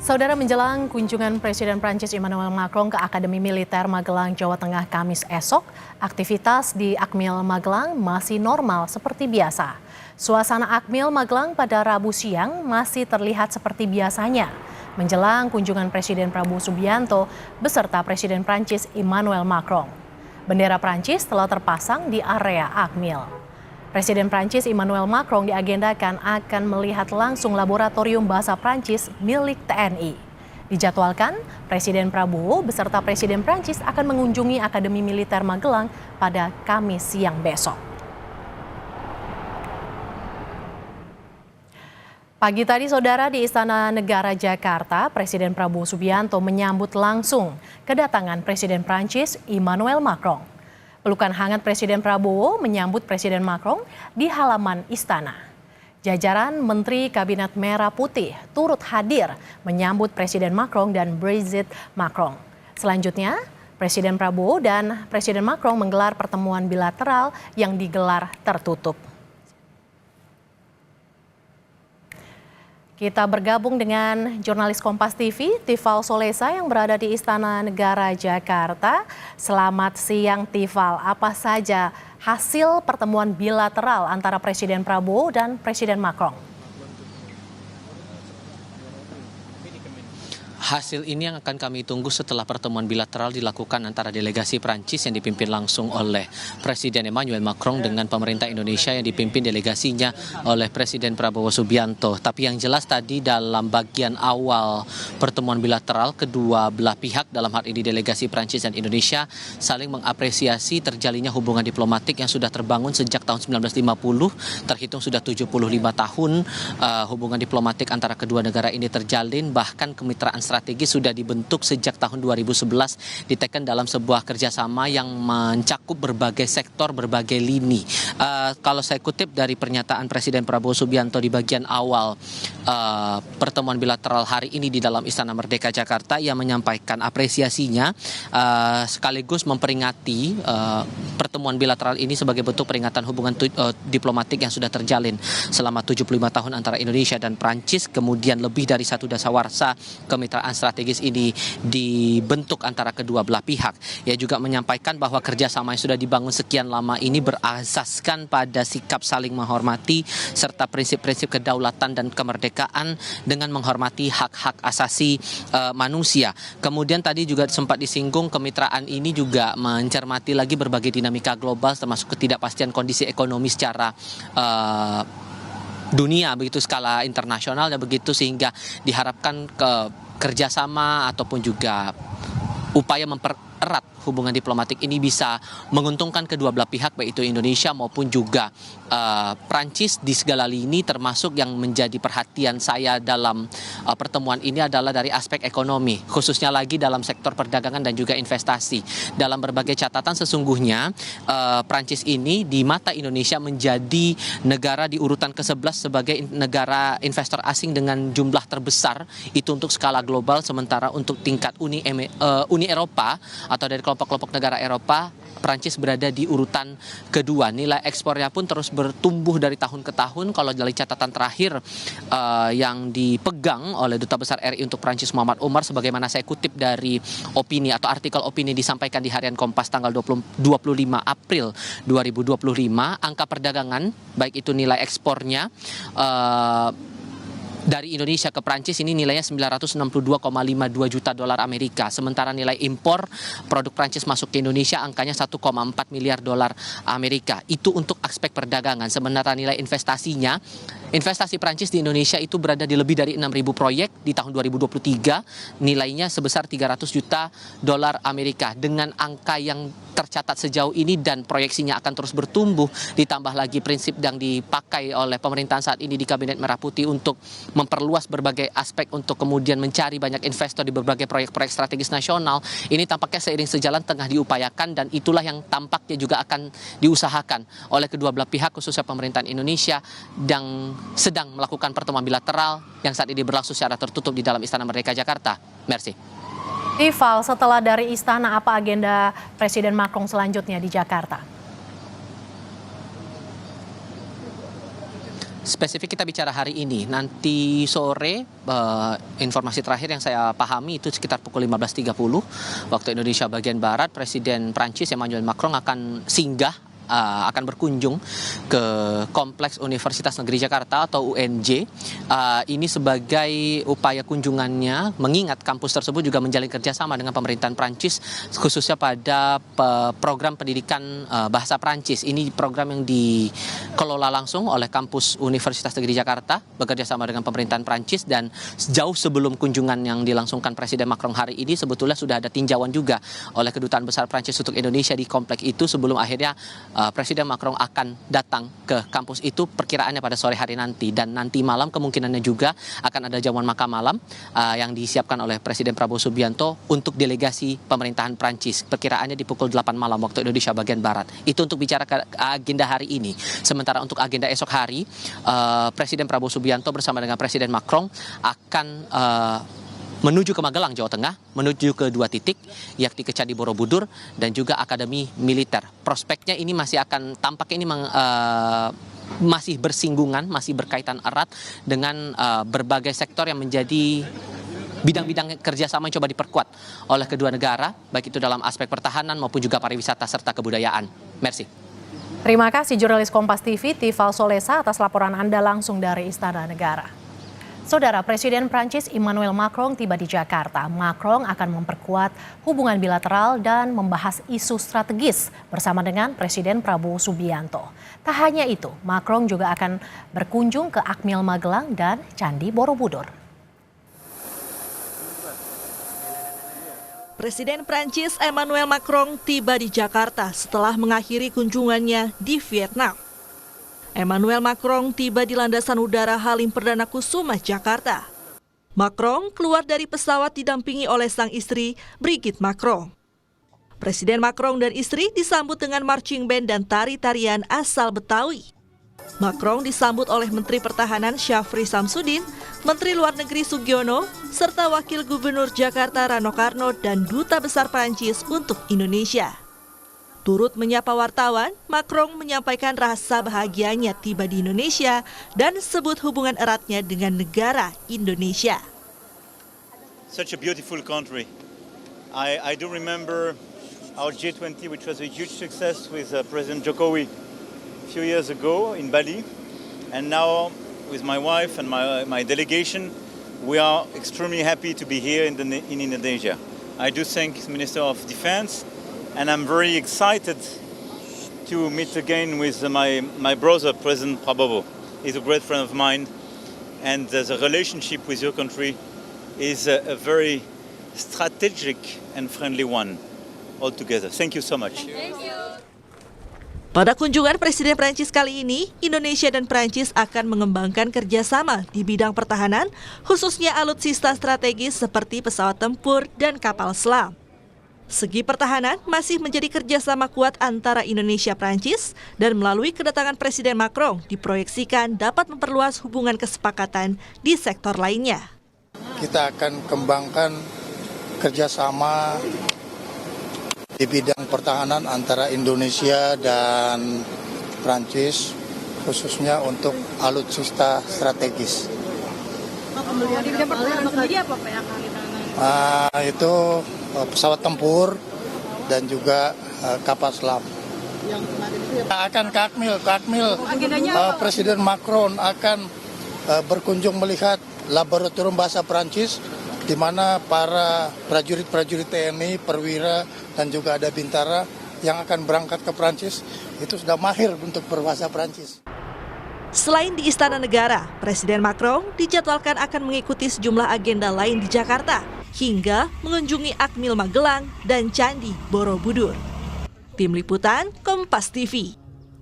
Saudara, menjelang kunjungan Presiden Prancis Emmanuel Macron ke Akademi Militer Magelang, Jawa Tengah Kamis esok, aktivitas di Akmil Magelang masih normal seperti biasa. Suasana Akmil Magelang pada Rabu siang masih terlihat seperti biasanya. Menjelang kunjungan Presiden Prabowo Subianto beserta Presiden Prancis Emmanuel Macron. Bendera Prancis telah terpasang di area Akmil. Presiden Prancis Emmanuel Macron diagendakan akan melihat langsung laboratorium bahasa Prancis milik TNI. Dijadwalkan, Presiden Prabowo beserta Presiden Prancis akan mengunjungi Akademi Militer Magelang pada Kamis siang besok. Pagi tadi, saudara, di Istana Negara Jakarta, Presiden Prabowo Subianto menyambut langsung kedatangan Presiden Prancis Emmanuel Macron. Pelukan hangat Presiden Prabowo menyambut Presiden Macron di halaman istana. Jajaran Menteri Kabinet Merah Putih turut hadir menyambut Presiden Macron dan Brigitte Macron. Selanjutnya, Presiden Prabowo dan Presiden Macron menggelar pertemuan bilateral yang digelar tertutup. Kita bergabung dengan jurnalis Kompas TV, Tifal Solesa yang berada di Istana Negara Jakarta. Selamat siang, Tifal. Apa saja hasil pertemuan bilateral antara Presiden Prabowo dan Presiden Macron? Hasil ini yang akan kami tunggu setelah pertemuan bilateral dilakukan antara delegasi Prancis yang dipimpin langsung oleh Presiden Emmanuel Macron dengan pemerintah Indonesia yang dipimpin delegasinya oleh Presiden Prabowo Subianto. Tapi yang jelas tadi dalam bagian awal pertemuan bilateral, kedua belah pihak dalam hal ini delegasi Prancis dan Indonesia saling mengapresiasi terjalinnya hubungan diplomatik yang sudah terbangun sejak tahun 1950, terhitung sudah 75 tahun hubungan diplomatik antara kedua negara ini terjalin, bahkan kemitraan strategis sudah dibentuk sejak tahun 2011, diteken dalam sebuah kerjasama yang mencakup berbagai sektor, berbagai lini. Kalau saya kutip dari pernyataan Presiden Prabowo Subianto di bagian awal pertemuan bilateral hari ini di dalam Istana Merdeka Jakarta, ia menyampaikan apresiasinya sekaligus memperingati pertemuan bilateral ini sebagai bentuk peringatan hubungan diplomatik yang sudah terjalin selama 75 tahun antara Indonesia dan Prancis. Kemudian lebih dari satu dasawarsa kemitraan strategis ini dibentuk antara kedua belah pihak. Ia juga menyampaikan bahwa kerjasama yang sudah dibangun sekian lama ini berasaskan pada sikap saling menghormati serta prinsip-prinsip kedaulatan dan kemerdekaan dengan menghormati hak-hak asasi manusia. Kemudian tadi juga sempat disinggung kemitraan ini juga mencermati lagi berbagai dinamika global termasuk ketidakpastian kondisi ekonomi secara dunia begitu, skala internasional dan begitu, sehingga diharapkan kerjasama ataupun juga upaya mempererat hubungan diplomatik ini bisa menguntungkan kedua belah pihak, baik itu Indonesia maupun juga Prancis di segala lini, termasuk yang menjadi perhatian saya dalam pertemuan ini adalah dari aspek ekonomi, khususnya lagi dalam sektor perdagangan dan juga investasi. Dalam berbagai catatan sesungguhnya Prancis ini di mata Indonesia menjadi negara di urutan ke-11 sebagai negara investor asing dengan jumlah terbesar itu untuk skala global, sementara untuk tingkat Uni Eropa atau dari kelompok-kelompok negara Eropa, Prancis berada di urutan kedua. Nilai ekspornya pun terus bertumbuh dari tahun ke tahun. Kalau dari catatan terakhir yang dipegang oleh Duta Besar RI untuk Prancis Muhammad Umar, sebagaimana saya kutip dari opini atau artikel opini disampaikan di Harian Kompas tanggal 25 April 2025, angka perdagangan baik itu nilai ekspornya dari Indonesia ke Prancis ini nilainya 962,52 juta dolar Amerika. Sementara nilai impor produk Prancis masuk ke Indonesia angkanya 1,4 miliar dolar Amerika. Itu untuk aspek perdagangan. Sementara nilai investasinya, investasi Prancis di Indonesia itu berada di lebih dari 6.000 proyek di tahun 2023, nilainya sebesar 300 juta dolar Amerika. Dengan angka yang tercatat sejauh ini dan proyeksinya akan terus bertumbuh, ditambah lagi prinsip yang dipakai oleh pemerintahan saat ini di Kabinet Merah Putih untuk memperluas berbagai aspek untuk kemudian mencari banyak investor di berbagai proyek-proyek strategis nasional, ini tampaknya seiring sejalan tengah diupayakan, dan itulah yang tampaknya juga akan diusahakan oleh kedua belah pihak, khususnya pemerintahan Indonesia yang sedang melakukan pertemuan bilateral yang saat ini berlangsung secara tertutup di dalam Istana Merdeka Jakarta. Merci. Tifal, setelah dari istana, apa agenda Presiden Macron selanjutnya di Jakarta? spesifik kita bicara hari ini. Nanti sore, informasi terakhir yang saya pahami itu sekitar pukul 15.30 waktu Indonesia bagian Barat, Presiden Prancis Emmanuel Macron akan singgah, akan berkunjung ke Kompleks Universitas Negeri Jakarta atau UNJ. Ini sebagai upaya kunjungannya mengingat kampus tersebut juga menjalin kerjasama dengan pemerintahan Prancis khususnya pada program pendidikan bahasa Prancis. Ini program yang dikelola langsung oleh kampus Universitas Negeri Jakarta bekerja sama dengan pemerintahan Prancis, dan jauh sebelum kunjungan yang dilangsungkan Presiden Macron hari ini sebetulnya sudah ada tinjauan juga oleh Kedutaan Besar Prancis untuk Indonesia di kompleks itu sebelum akhirnya Presiden Macron akan datang ke kampus itu perkiraannya pada sore hari nanti, dan nanti malam kemungkinannya juga akan ada jamuan makan malam yang disiapkan oleh Presiden Prabowo Subianto untuk delegasi pemerintahan Prancis. Perkiraannya di pukul 8 malam waktu Indonesia bagian Barat. Itu untuk bicara ke agenda hari ini. Sementara untuk agenda esok hari, Presiden Prabowo Subianto bersama dengan Presiden Macron akan menuju ke Magelang, Jawa Tengah, menuju ke 2 titik, yakni ke Candi Borobudur dan juga Akademi Militer. Prospeknya ini masih akan, tampaknya ini masih bersinggungan, masih berkaitan erat dengan berbagai sektor yang menjadi bidang-bidang kerjasama yang coba diperkuat oleh kedua negara, baik itu dalam aspek pertahanan maupun juga pariwisata serta kebudayaan. Merci. Terima kasih jurnalis Kompas TV, Tifal Solesa atas laporan Anda langsung dari Istana Negara. Saudara, Presiden Prancis Emmanuel Macron tiba di Jakarta. Macron akan memperkuat hubungan bilateral dan membahas isu strategis bersama dengan Presiden Prabowo Subianto. Tak hanya itu, Macron juga akan berkunjung ke Akmil Magelang dan Candi Borobudur. Presiden Prancis Emmanuel Macron tiba di Jakarta setelah mengakhiri kunjungannya di Vietnam. Emmanuel Macron tiba di landasan udara Halim Perdana Kusuma, Jakarta. Macron keluar dari pesawat didampingi oleh sang istri, Brigitte Macron. Presiden Macron dan istri disambut dengan marching band dan tari-tarian asal Betawi. Macron disambut oleh Menteri Pertahanan Syafri Samsudin, Menteri Luar Negeri Sugiono, serta Wakil Gubernur Jakarta Rano Karno dan Duta Besar Prancis untuk Indonesia. Turut menyapa wartawan, Macron menyampaikan rasa bahagianya tiba di Indonesia dan sebut hubungan eratnya dengan negara Indonesia. Such a beautiful country. I do remember our G20, which was a huge success with President Jokowi a few years ago in Bali. And now with my wife and my delegation, we are extremely happy to be here in Indonesia. I do thank the Minister of Defense. And I'm very excited to meet again with my brother, President Prabowo. He's a great friend of mine, and the relationship with your country is a very strategic and friendly one altogether. Thank you so much. Pada kunjungan Presiden Prancis kali ini, Indonesia dan Prancis akan mengembangkan kerjasama di bidang pertahanan, khususnya alutsista strategis seperti pesawat tempur dan kapal selam. Segi pertahanan masih menjadi kerjasama kuat antara Indonesia-Prancis, dan melalui kedatangan Presiden Macron diproyeksikan dapat memperluas hubungan kesepakatan di sektor lainnya. Kita akan kembangkan kerjasama di bidang pertahanan antara Indonesia dan Prancis, khususnya untuk alutsista strategis. Di bidang pertahanan sendiri apa Pak yang akan itu pesawat tempur dan juga kapal selam. Akan ke Akmil. Presiden Macron akan berkunjung melihat laboratorium bahasa Prancis, di mana para prajurit-prajurit TNI, perwira, dan juga ada bintara yang akan berangkat ke Prancis itu sudah mahir untuk berbahasa Prancis. Selain di Istana Negara, Presiden Macron dijadwalkan akan mengikuti sejumlah agenda lain di Jakarta, hingga mengunjungi Akmil Magelang dan Candi Borobudur. Tim Liputan Kompas TV.